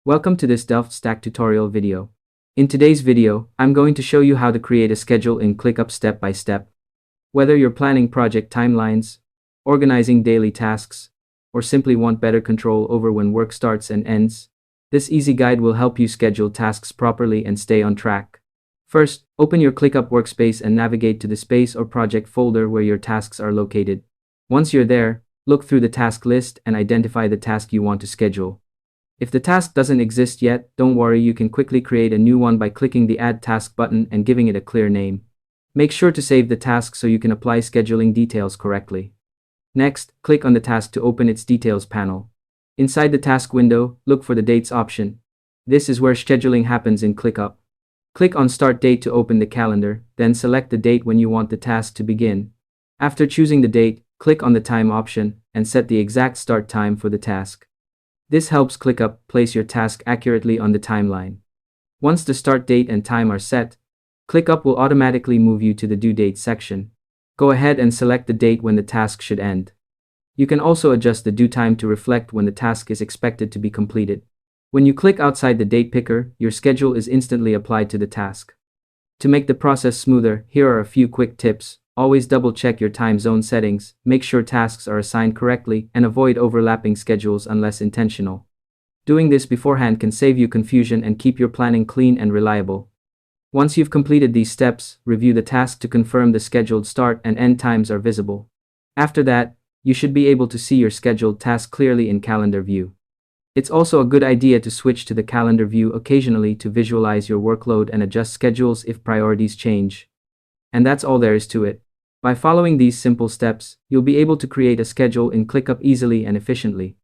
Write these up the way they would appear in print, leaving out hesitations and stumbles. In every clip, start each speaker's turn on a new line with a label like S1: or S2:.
S1: Welcome to this DelftStack tutorial video. In today's video, I'm going to show you how to create a schedule in ClickUp step by step. Whether you're planning project timelines, organizing daily tasks, or simply want better control over when work starts and ends, this easy guide will help you schedule tasks properly and stay on track. First, open your ClickUp workspace and navigate to the space or project folder where your tasks are located. Once you're there, look through the task list and identify the task you want to schedule. If the task doesn't exist yet, don't worry, you can quickly create a new one by clicking the Add Task button and giving it a clear name. Make sure to save the task so you can apply scheduling details correctly. Next, click on the task to open its details panel. Inside the task window, look for the Dates option. This is where scheduling happens in ClickUp. Click on Start Date to open the calendar, then select the date when you want the task to begin. After choosing the date, click on the Time option and set the exact start time for the task. This helps ClickUp place your task accurately on the timeline. Once the start date and time are set, ClickUp will automatically move you to the Due Date section. Go ahead and select the date when the task should end. You can also adjust the due time to reflect when the task is expected to be completed. When you click outside the date picker, your schedule is instantly applied to the task. To make the process smoother, here are a few quick tips. Always double-check your time zone settings, make sure tasks are assigned correctly, and avoid overlapping schedules unless intentional. Doing this beforehand can save you confusion and keep your planning clean and reliable. Once you've completed these steps, review the task to confirm the scheduled start and end times are visible. After that, you should be able to see your scheduled task clearly in calendar view. It's also a good idea to switch to the calendar view occasionally to visualize your workload and adjust schedules if priorities change. And that's all there is to it. By following these simple steps, you'll be able to create a schedule in ClickUp easily and efficiently.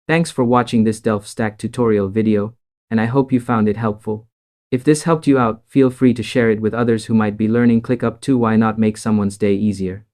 S1: Thanks for watching this DelftStack tutorial video, and I hope you found it helpful. If this helped you out, feel free to share it with others who might be learning ClickUp too. Why not make someone's day easier?